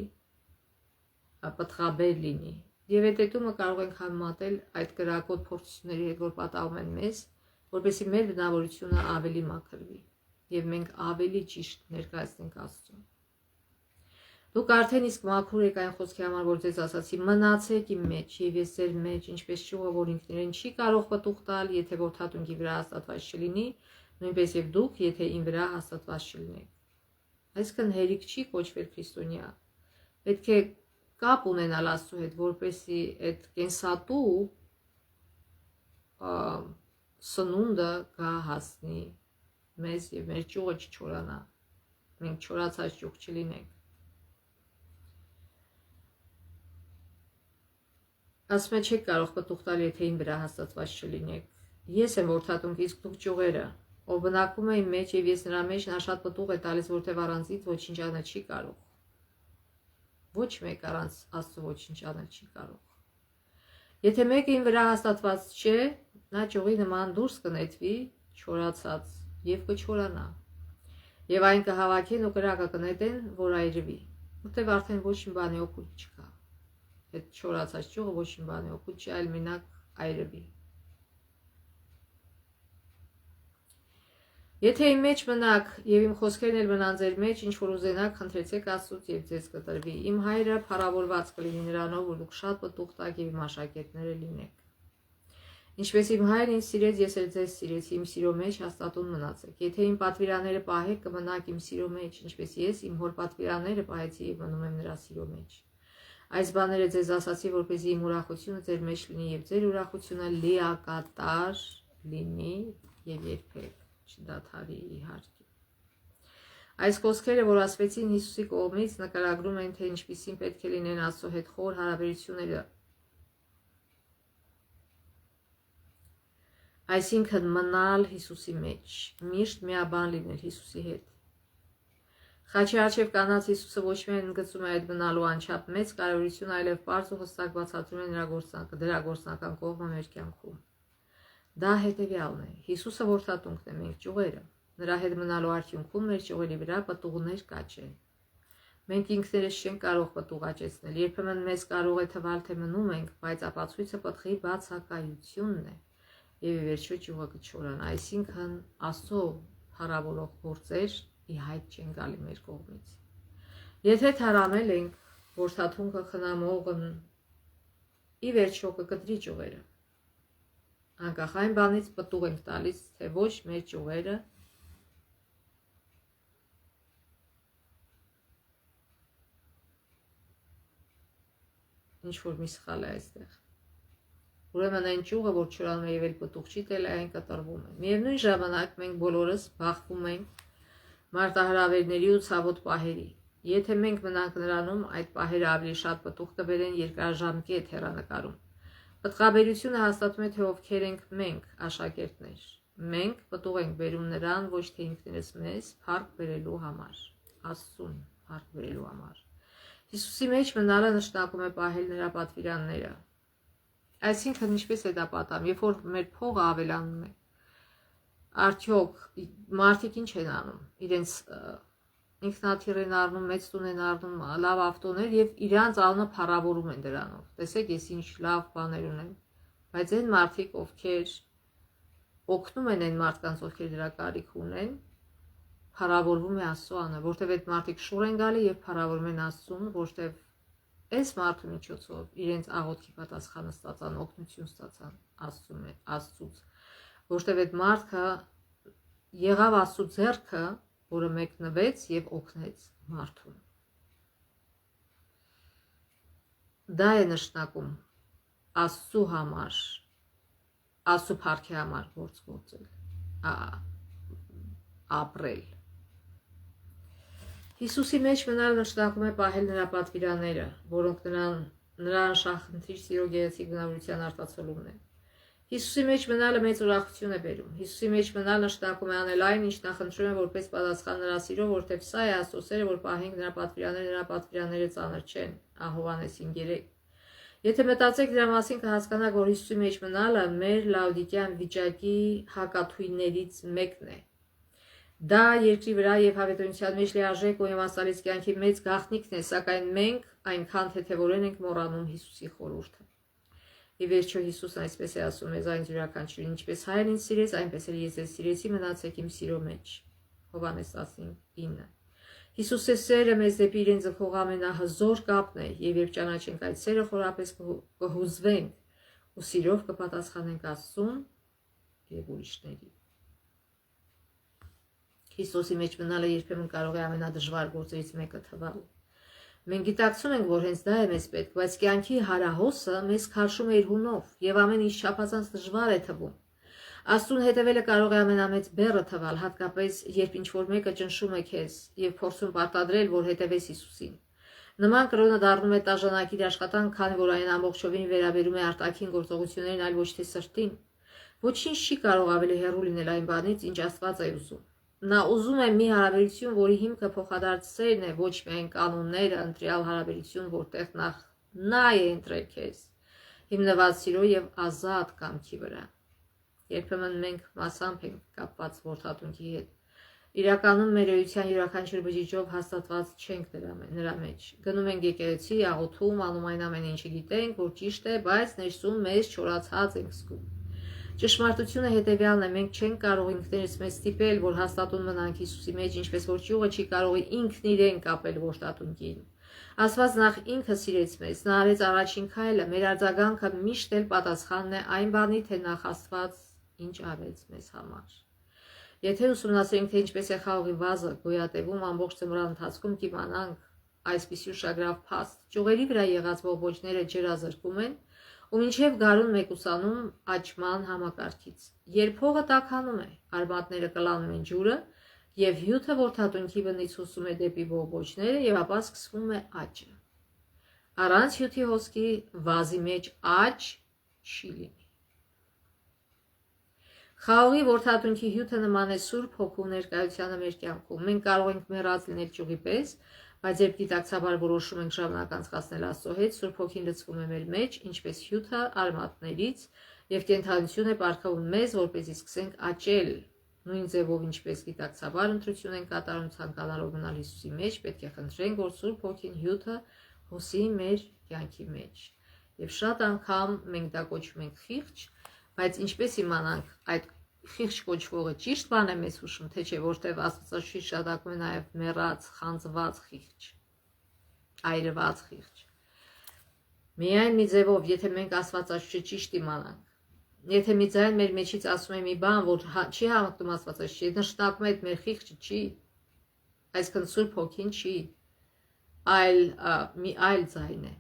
պտղաբեր լինի։ Եվ այդ էտումը կարող ենք համեմատել այդ կրակոտ փորձությունների հետ, որ պատահում են մեզ, որպեսզի մեր բնավորությունը ավելի մաքրվի եւ մենք ավելի ճիշտ ներկայացնենք Աստծուն։ Դուք արդեն իսկ մաքուր եք այն խոսքի համար, որ ձեզ ասացի, մնացեք իմ մեջ եւ ես ձեր մեջ, ինչպես ճյուղը, որ ինքն իրեն չի կարող պտուղ տալ, եթե որդաթունքի վրա հաստատված չլինի, նույնպես եւ դուք, եթե իմ վրա հաստատված չլինեք։ Այսինքն հերիք չի կոչվել քրիստոնյա։ Պետք է կապ ունենալ Աստծո հետ, որպեսզի այդ կենսատու սնունդը գա հասնի մեզ եւ մեր ճյուղը չչորանա։ Մենք չորացած ճյուղ չլինենք։ Ասում է չեք կարող պտուղ տալ, եթե իմ վրա հաստատված չլինեք։ Ես եմ որդաթունք, իսկ դուք ճյուղերը, ով բնակվում է իմ մեջ եւ ես նրա մեջ, նա շատ պտուղ է տալիս, որտեղ առանցից ոչինչ անել չի կարող։ Ոչ մեկ առանց Աստծո ոչինչ անել չի կարող։ Եթե մեկը իմ վրա հաստատված չէ, նա ճյուղի նման դուրս կնետվի, չորացած եւ կչորանա։ Եվ այն կհավաքեն ու կրակը կնետեն, որ այրվի, որտեղ արդեն ոչ մի բանի օգուտ չկա։ Այդ չորացած ճյուղը ոչ մի բանի օգուտ չի, այլ մենակ այրվի։ Եթե իմ մեջ մնաք եւ իմ խոսքերն էլ մնան ձեր մեջ, ինչ որ ուզենաք, խնդրեցեք Աստծուց եւ ձեզ կտրվի։ Իմ հայրը փառավորված կլինի նրանով, որ դուք շատ պտուղ տաք եւ իմ աշակերտները լինեք։ Ինչպես իմ հայրն ինձ սիրեց, ես էլ ձեզ սիրեցի, իմ սիրո մեջ հաստատուն մնացեք։ Եթե իմ պատվիրանները պահեք, կմնաք իմ սիրո մեջ, ինչպես ես իմ հոր պատվիրանները պահեցի եւ մնում եմ նրա սիրո մեջ։ Այս բաները ձեզ ասացի, որպեսզի իմ ուրախությունը ձեր մեջ լինի եւ ձեր ուրախությունը լիակատար լինի եւ երբեք չդադարի իհարկե։ Այս խոսքերը, որ ասվեցին Հիսուսի կողմից, նկարագրում են, թե ինչպիսին պետք է լինեն Աստծո հետ խոր հարաբերությունները։ Այսինքն մնալ Հիսուսի մեջ, միշտ միաբան լինել Հիսուսի հետ։ Խաչի առջև կանած Հիսուսը ոչ միայն ընդգծում է այդ մնալու անչափ մեծ կարևորություն, այլև պարզ ու հստակ բացատրում է դրա գործնական կողմը մեր կյանքում։ Դա հետևյալն է. Հիսուսը որդաթունքն է, մենք ճյուղերը։ Նրա հետ մնալու արդյունքում մեր ճյուղերի վրա պտուղներ կաճեն։ Մենք ինքներս չենք կարող պտուղ աճեցնել, երբեմն մեզ կարող է թվալ, թե մնում ենք, բայց ապացույցը պտղի բացակայությունն է, եւ ի վերջո ճյուղը կչորանա, այսինքն Աստծո փառավորող գործեր ի հայտ չեն գալի մեր կողմից։ Եթե թարամել ենք, որդաթունքը խնամողն ի վերջո կկտրի ճյուղերը։ Անկախ այն բանից պտուղ ենք տալիս, թե ոչ մեր ճյուղերը ինչ որ մի սխալ է այստեղ։ Ուրեմն այն ճյուղը, որ չորանում է եւ էլ պտուղ չի տել, այն կտրվում է։ Միևնույն ժամանակ մենք բոլորս բախվում ենք մարտահրավերների ու ցավոտ պահերի։ Եթե մենք մնանք նրանում, այդ պահերը ավելի շատ պտուղ կբերեն երկարաժամկետ հեռանկարում։ Պտղաբերությունը հաստատում է, թե ովքեր ենք մենք, աշակերտներ։ Մենք պտուղ ենք բերում նրան, ոչ թե ինքներս մեզ, փառք բերելու համար, Աստծուն փառք բերելու համար։ Հիսուսի մեջ մնալը նշանակում է պահել նրա պատվիրանները։ Այսինքն ինչպես է դա պատահում, երբ որ մեր փողը ավելանում է, արդյոք մարդիկ ինչ են անում, իրենց ինքնաթիռ են առնում, մեծ տուն են առնում, լավ ավտոներ եւ իրանց անունը փառավորում են դրանով։ Տեսեք, ես ինչ լավ բաներ ունեմ, բայց այն մարդիկ, ովքեր օգնում են այն մարդկանց, ովքեր դրա կարիք ունեն, փառավորվում է Աստծո անունը, որտեղ այդ մարդիկ շուռ են գալի եւ փառավորում են Աստծուն, որտեղ այս մարդու միջոցով իրենց աղոթքի պատասխանը ստացան, օգնություն ստացան Աստծուց, որտեղ այդ մարդը եղավ Աստծո ձեռքը, որը մեկնվեց եւ օգնեց մարդուն։ Դա է նշանակում Աստծո համար, Աստծո փառքի համար գործ գործել, ապրել։ Հիսուսի մեջ մնալ նշանակում է պահել նրա պատվիրանները, որոնք նրան նրա անշահախնդիր սիրո գեղեցիկ բնավորության արտացոլումն է։ Հիսուսի մեջ մնալը մեծ ուրախություն է բերում։ Հիսուսի մեջ մնալը նշանակում է անել այն, ինչ նա խնդրում է որպես պատասխան նրա սիրո, որտեղ սա է Աստծո սերը, որ պահենք նրա պատվիրանները ծանր չեն։ Հովհաննես 5:3։ Եթե մտածեք դրա մասին, կհասկանաք, որ Հիսուսի մեջ մնալը մեր լաուդիկյան վիճակի հակաթույներից մեկն է։ Դա երկրի վրա եւ հավիտենության մեջ լիարժեք ու իմաստալից կյանքի մեծ գաղտնիքն է, սակայն մենք այնքան թեթևորեն ենք մոռանում Հիսուսի խորհուրդը։ Ի վերջո Հիսուսն այսպես է ասում մեզ այն յուրաքանչյուրին, ինչպես Հայրն ինձ սիրեց, այնպես էլ ես ձեզ սիրեցի, մնացեք իմ սիրո մեջ։ Հովհաննես 15:9։ Հիսուսի սերը մեզ դեպի իրեն ձգող ամենահզոր կապն է, եւ երբ ճանաչենք այդ սերը, խորապես կհուզվենք ու սիրով կպատասխանենք Աստծուն եւ ուրիշներին։ Հիսուսի մեջ մնալը երբեմն կարող է ամենադժվար գործերից մեկը թվալ։ Մենք գիտակցում ենք, որ հենց դա է մեզ պետք, բայց կյանքի հարահոսը մեզ քարշում է իր հունով եւ ամեն ինչ չափազանց դժվար է թվում։ Աստծուն հետևելը կարող է ամենամեծ բեռը թվալ, հատկապես երբ ինչ-որ մեկը ճնշում է քեզ եւ փորձում պարտադրել, որ հետևես Հիսուսին։ Նման կրոնը դառնում է տաժանակիր աշխատանք, քանի որ այն ամբողջովին վերաբերում է արտաքին գործողություններին, այլ ոչ թե սրտին։ Ոչինչ չի կարող ավելի հեռու լինել այն բանից, ինչ Աստված է ուզում։ Նա ուզում է մի հարաբերություն, որի հիմքը փոխադարձ սերն է, ոչ միայն կանոնները, ընտրյալ հարաբերություն, որտեղ նախ նա է ընտրել քեզ, հիմնված սիրո եւ ազատ կամքի վրա։ Երբեմն մենք մասամբ ենք կապված որդատունքի հետ։ Իրականում մեր էության յուրաքանչյուր բջիջով հաստատված չենք նրա մեջ։ Գնում ենք եկեղեցի, աղոթում, անում այն ամեն ինչը գիտենք, որ ճիշտ է, բայց ներսում մեզ չորացած ենք զգում։ Ճշմարտությունը հետևյալն է, մենք չենք կարող ինքներս մեզ ստիպել, որ հաստատուն մնանք Հիսուսի մեջ, ինչպես որ ճյուղը չի կարող ինքն իրեն կապել որդատունկին։ Աստված նախ ինքը սիրեց մեզ, նա արեց առաջին քայլը, մեր արձագանքը միշտ էլ պատասխանն է այն բանի, թե նախ Աստված ինչ արեց մեզ համար։ Եթե ուսումնասիրենք, թե ինչպես է խաղողի վազը գոյատևում ամբողջ ձմռան ընթացքում, կիմանանք այսպիսի ուշագրավ փաստ։ Ճյուղերի վրա եղած բողբոջները ջրազրկում են ու մինչև գարուն մեկուսանում աճման համակարգից։ Երբ հողը տաքանում է, արմատները կլանում են ջուրը եւ հյութը որդատունքի բնից հոսում է դեպի բողբոջները եւ ապա սկսվում է աճը։ Առանց հյութի հոսքի վազի մեջ աճ չի լինի։ Խաղողի որդատունքի հյութը նման է Սուրբ Հոգու ներկայությանը մեր կյանքում։ Մենք կարող ենք մեռած լինել ճյուղի պես, բայց երբ գիտակցաբար որոշում ենք ժամանակ անցկացնել Աստծո հետ, Սուրբ Հոգին լցվում է մեր մեջ, ինչպես հյութը արմատներից, եւ կենդանություն է պարգևում մեզ, որպեսզի սկսենք աճել։ Նույն ձևով, ինչպես գիտակցաբար ընտրություն են կատարում ցանկանալով մնալ Հիսուսի մեջ, պետք է խնդրենք, որ Սուրբ Հոգին հյութը հոսի մեր կյանքի մեջ։ Եվ շատ անգամ մենք դա կոչում ենք խիղճ, բայց ինչպես իմանանք այդ խիղճ կոչվողը ճիշտ բան է մեզ հուշում, թե չէ, որտեղ Աստվածաշունչի շատակում է նաև մեռած, խանձված խիղճ, այրված խիղճ։ Միայն մի ձևով, եթե մենք Աստվածաշունչը ճիշտ իմանանք, եթե մի ձայն մեր մեջից ասում է մի բան, որ չի համընկնում Աստվածաշունչի, նշանակում է այդ մեր խիղճը չի, այսինքն Սուրբ Հոգին չի, այլ մի այլ ձայն է։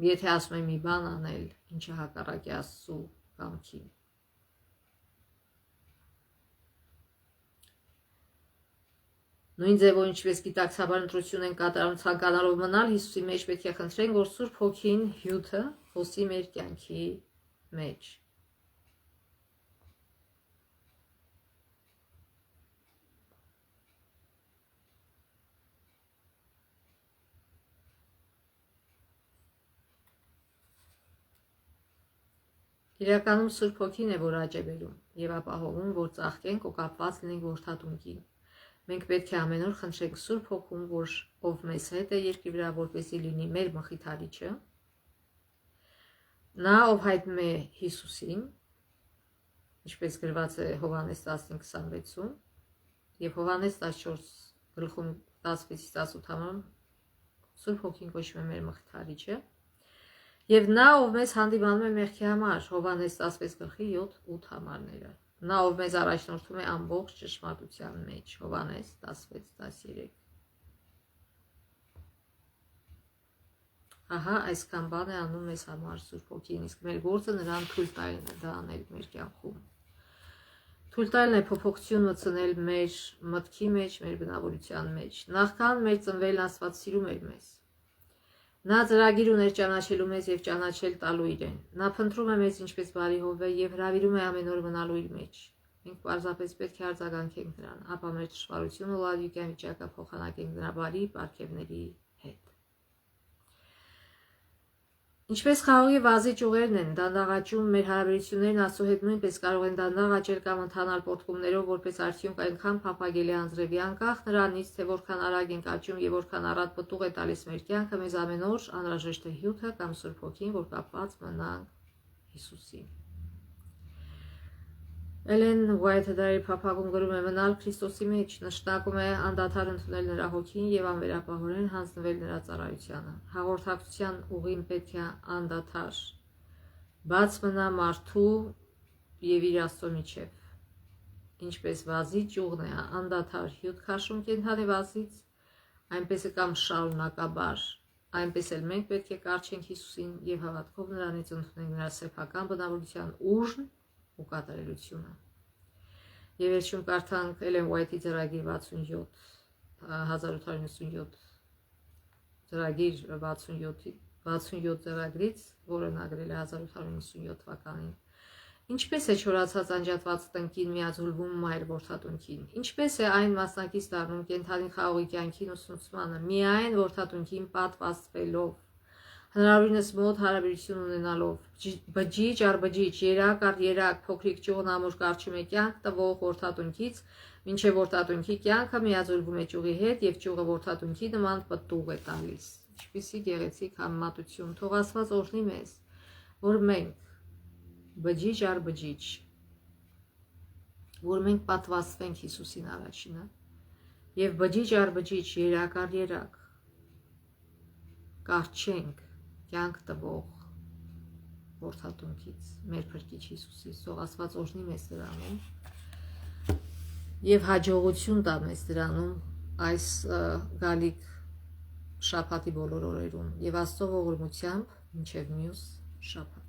Եթե ասում է մի բան անել, ինչը հակառակ է Աստծու կամքին։ Նույն ձևով, ինչպես գիտակցաբար ընտրություն են կատարում ցանկանալով մնալ Հիսուսի մեջ, պետք է խնդրենք, որ Սուրբ Հոգին հյութը հոսի մեր կյանքի մեջ։ Իրականում Սուրբ Հոգին է, որ աճ է բերում եւ ապահովում, որ ծաղկենք ու կապված լինենք որդատունկին։ Մենք պետք է ամեն օր խնդրենք Սուրբ Հոգուն, ով մեզ հետ է երկրի վրա, որպեսզի լինի մեր մխիթարիչը։ Նա, ով հայտնում է Հիսուսին, ինչպես գրված է Հովհաննես 15:26-ում եւ Հովհաննես 14:16-18-ում, Սուրբ Հոգին կոչվում է մեր մխիթարիչը։ Եվ նա, ով մեզ հանդիպանում է մեղքի համար, Հովհաննես 16:7-8 համարները։ Նա, ով մեզ առաջնորդում է ամբողջ ճշմարտության մեջ, Հովհաննես 16:13։ Ահա այսքան բան է անում մեզ համար Սուրբ Հոգին, իսկ մեր գործը նրան թույլ տալն է դա անել մեր կյանքում։ Թույլ տալն է փոփոխություն մտցնել մեր մտքի մեջ, մեր բնավորության մեջ։ Նախքան մեր ծնվելն Աստված սիրում էր մեզ։ Նա ծրագիր ուներ ճանաչելու մեզ եւ ճանաչել տալու իրեն։ Նա փնտրում է մեզ ինչպես բարի հովվե եւ հրավիրում է ամեն օր մնալու իր մեջ։ Մենք պարզապես պետք է արձագանքենք նրան, ապա մեր ճշմարությունը լավիկյան վիճակը փոխանակենք նրա բարի պարգևների հետ։ Ինչպես խաղողի վազի ճյուղերն են դանդաղաճում, մեր հարաբերություններն Աստծո հետ նույնպես կարող են դանդաղ աճել կամ ընթանալ պոռթկումներով, որպես արդյունք այնքան փափագելի անձրևի, անկախ նրանից, թե որքան արագ ենք աճում եւ որքան առատ պտուղ է տալիս մեր կյանքը, մեզ ամեն օր անհրաժեշտ է հյութը կամ Սուրբ Հոգին, որ կապված մնանք Հիսուսին։ Էլեն Ուայթը դարի փափագում գրում է. մնալ Քրիստոսի մեջ նշանակում է անդադար ընդունել նրա հոգին եւ անվերապահորեն հանձնվել նրա ծառայությանը։ Հաղորդակցության ուղին պետք է անդադար բաց մնա մարդու եւ իր Աստծո միջեւ։ Ինչպես վազի ճյուղն է անդադար հյութ քաշում կենդանի վազից, այնպես է կամ շարունակաբար, այնպես էլ մենք պետք է կառչենք Հիսուսին եւ հավատքով նրանից ընդունենք նրա սեփական բնավորության ուժն ու կատարելությունը։ Եվ վերջում կարդանք Էլեն Ուայթի ծրագիր 67 1897 ծրագիր 67 ծրագրից, որը նա գրել է 1897 թվականին։ Ինչպես է չորացած անջատված տնկին միաձուլվում մայր որդատունքին։ Ինչպես է այն մասնակից դառնում կենդանի խաղողի կյանքին ու սնուցմանը, միայն որդատունքին պատվաստվելով, հնարավորինս մոտ հարաբերություն ունենալով, բջիջ առ բջիջ, երակ առ երակ, փոքրիկ ճյուղն ամուր կարճում է կյանք տվող որդատունքից, մինչև որդատունքի կյանքը միաձուլվում է ճյուղի հետ եւ ճյուղը որդատունքի նման պտուղ է տալիս։ Ինչպիսի գեղեցիկ համեմատություն, թող Աստված օրհնի մեզ, որ մենք բջիջ առ բջիջ, որ մենք պատվաստվենք Հիսուսին առաջինը եւ բջիջ առ բջիջ, երակ առ երակ կարճենք կյանք տվող որդատունքից, մեր Փրկիչ Հիսուսից, թող Աստված օրհնի մեզ դրանում եւ հաջողություն տա մեզ դրանում այս գալիք շաբաթի բոլոր օրերում եւ Աստծո ողորմությամբ մինչեւ մյուս շաբաթ։